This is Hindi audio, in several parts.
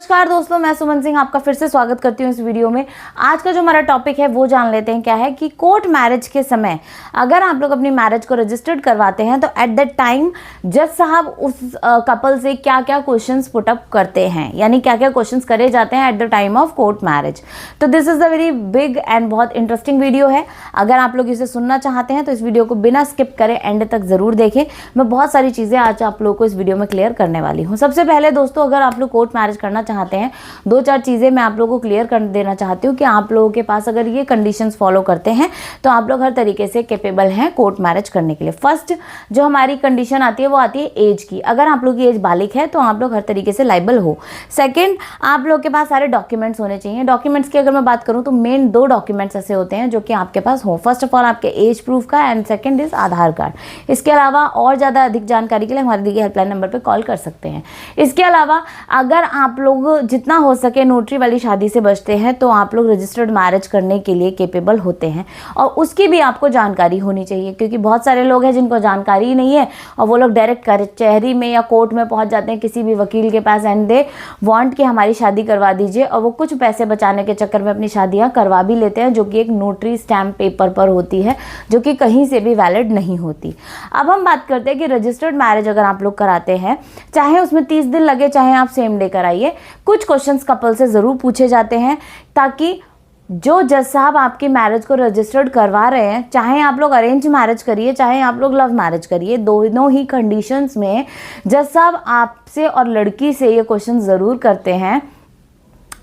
नमस्कार दोस्तों, मैं सुमन सिंह आपका फिर से स्वागत करती हूँ इस वीडियो में। आज का जो हमारा टॉपिक है वो जान लेते हैं क्या है कि कोर्ट मैरिज के समय अगर आप लोग अपनी मैरिज को रजिस्टर्ड करवाते हैं तो एट दैट टाइम जज साहब उस कपल से क्या क्या क्वेश्चंस पुट अप करते हैं, यानी क्या क्या क्वेश्चंस करे जाते हैं at the time of court marriage. तो this is a very big and बहुत इंटरेस्टिंग वीडियो है। अगर आप लोग इसे सुनना चाहते हैं तो इस वीडियो को बिना स्किप करे एंड तक जरूर देखें। मैं बहुत सारी चीज़ें आज आप लोग को इस वीडियो में क्लियर करने वाली हूँ। सबसे पहले दोस्तों, अगर आप लोग कोर्ट मैरिज करना चाहते हैं, दो चार चीज़ें मैं आप लोगों को क्लियर कर देना चाहती हूँ कि आप लोगों के पास अगर ये कंडीशंस फॉलो करते हैं तो आप लोग हर तरीके से कैपेबल हैं कोर्ट मैरिज करने के लिए। फर्स्ट जो हमारी कंडीशन आती है वो आती है एज की। अगर आप लोग की एज बालिग है तो आप लोग हर तरीके से लाइबल हो। सेकंड, आप लोग के पास सारे डॉक्यूमेंट्स होने चाहिए। डॉक्यूमेंट्स की अगर मैं बात करूँ तो मेन दो डॉक्यूमेंट्स ऐसे होते हैं जो कि आपके पास हो। फर्स्ट ऑफ ऑल आपके एज प्रूफ का and second is Aadhaar card. इसके अलावा और ज़्यादा अधिक जानकारी के लिए हमारे दिए हेल्पलाइन नंबर पर कॉल कर सकते हैं। इसके अलावा अगर आप लोग जितना हो सके नोटरी वाली शादी से बचते हैं तो आप लोग रजिस्टर्ड मैरिज करने के लिए केपेबल होते हैं, और उसकी भी आपको जानकारी होनी चाहिए, क्योंकि बहुत सारे लोग हैं जिनको जानकारी ही नहीं है और वो लोग डायरेक्ट कचहरी में या कोर्ट में पहुंच जाते हैं किसी भी वकील के पास एंड दे वांट कि हमारी शादी करवा दीजिए, और वो कुछ पैसे बचाने के चक्कर में अपनी शादियां करवा भी लेते हैं, जो कि एक नोटरी स्टैम्प पेपर पर होती है, जो कि कहीं से भी वैलिड नहीं होती। अब हम बात करते हैं कि रजिस्टर्ड मैरिज अगर आप लोग कराते हैं, चाहे उसमें 30 दिन लगे चाहे आप सेम डे कराइए, कुछ क्वेश्चंस कपल से ज़रूर पूछे जाते हैं, ताकि जो जज साहब आपकी मैरिज को रजिस्टर्ड करवा रहे हैं, चाहे आप लोग अरेंज मैरिज करिए चाहे आप लोग लव मैरिज करिए, दोनों ही कंडीशंस में जज साहब आपसे और लड़की से ये क्वेश्चन ज़रूर करते हैं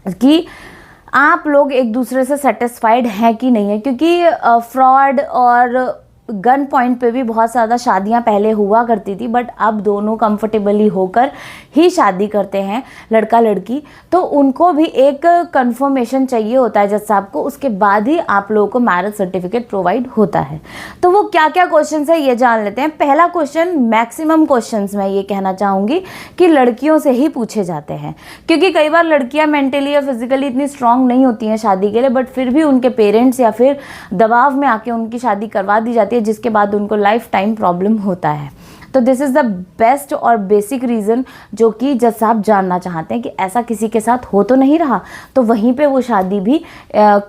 कि आप लोग एक दूसरे से सेटिस्फाइड हैं कि नहीं है। क्योंकि फ्रॉड और गन पॉइंट पे भी बहुत ज़्यादा शादियां पहले हुआ करती थी, बट अब दोनों कंफर्टेबली होकर ही शादी करते हैं लड़का लड़की, तो उनको भी एक कंफर्मेशन चाहिए होता है जज साहब को, उसके बाद ही आप लोगों को मैरिज सर्टिफिकेट प्रोवाइड होता है। तो वो क्या क्या क्वेश्चन है ये जान लेते हैं। पहला क्वेश्चन, मैक्सिमम क्वेश्चन मैं ये कहना चाहूँगी कि लड़कियों से ही पूछे जाते हैं, क्योंकि कई बार लड़कियाँ मेंटली या फिजिकली इतनी स्ट्रांग नहीं होती हैं शादी के लिए, बट फिर भी उनके पेरेंट्स या फिर दबाव में आके उनकी शादी करवा दी जाती है, जिसके बाद उनको लाइफ टाइम प्रॉब्लम होता है। तो दिस इज़ द बेस्ट और बेसिक रीज़न जो कि जज साहब जानना चाहते हैं कि ऐसा किसी के साथ हो तो नहीं रहा, तो वहीं पे वो शादी भी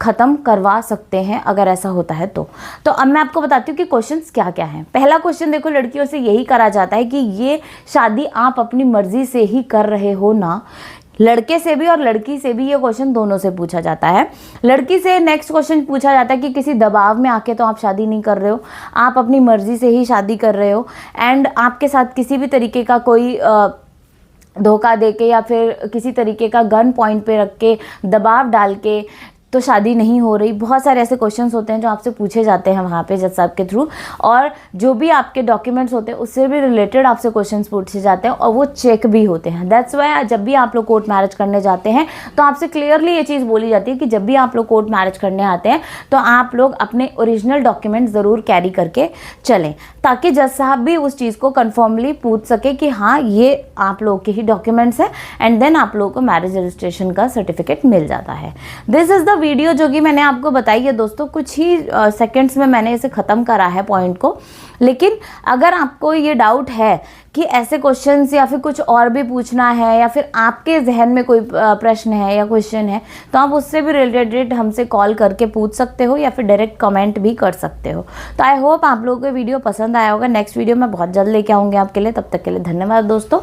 ख़त्म करवा सकते हैं अगर ऐसा होता है तो अब मैं आपको बताती हूँ कि क्वेश्चंस क्या क्या हैं। पहला क्वेश्चन देखो, लड़कियों से यही करा जाता है कि ये शादी आप अपनी मर्जी से ही कर रहे हो ना। लड़के से भी और लड़की से भी ये क्वेश्चन दोनों से पूछा जाता है। लड़की से नेक्स्ट क्वेश्चन पूछा जाता है कि किसी दबाव में आके तो आप शादी नहीं कर रहे हो, आप अपनी मर्जी से ही शादी कर रहे हो, एंड आपके साथ किसी भी तरीके का कोई धोखा देके या फिर किसी तरीके का गन पॉइंट पे रख के दबाव डाल के तो शादी नहीं हो रही। बहुत सारे ऐसे क्वेश्चंस होते हैं जो आपसे पूछे जाते हैं वहाँ पे जज साहब के थ्रू, और जो भी आपके डॉक्यूमेंट्स होते हैं उससे भी रिलेटेड आपसे क्वेश्चंस पूछे जाते हैं और वो चेक भी होते हैं। दैट्स वाई जब भी आप लोग कोर्ट मैरिज करने जाते हैं तो आपसे क्लियरली ये चीज़ बोली जाती है कि जब भी आप लोग कोर्ट मैरिज करने आते हैं तो आप लोग अपने ओरिजिनल डॉक्यूमेंट ज़रूर कैरी करके चलें, ताकि जज साहब भी उस चीज़ को कन्फर्मली पूछ सके कि हाँ ये आप लोग के ही डॉक्यूमेंट्स हैं, एंड देन आप लोगों को मैरिज रजिस्ट्रेशन का सर्टिफिकेट मिल जाता है। दिस इज़ द वीडियो जो कि मैंने आपको बताई है दोस्तों, कुछ ही सेकंड्स में मैंने इसे ख़त्म करा है पॉइंट को। लेकिन अगर आपको ये डाउट है कि ऐसे क्वेश्चंस या फिर कुछ और भी पूछना है, या फिर आपके जहन में कोई प्रश्न है या क्वेश्चन है, तो आप उससे भी रिलेटेड हमसे कॉल करके पूछ सकते हो या फिर डायरेक्ट कमेंट भी कर सकते हो। तो आई होप आप लोगों को वीडियो पसंद आया होगा। नेक्स्ट वीडियो मैं बहुत जल्द लेके आऊँगी आपके लिए। तब तक के लिए धन्यवाद दोस्तों।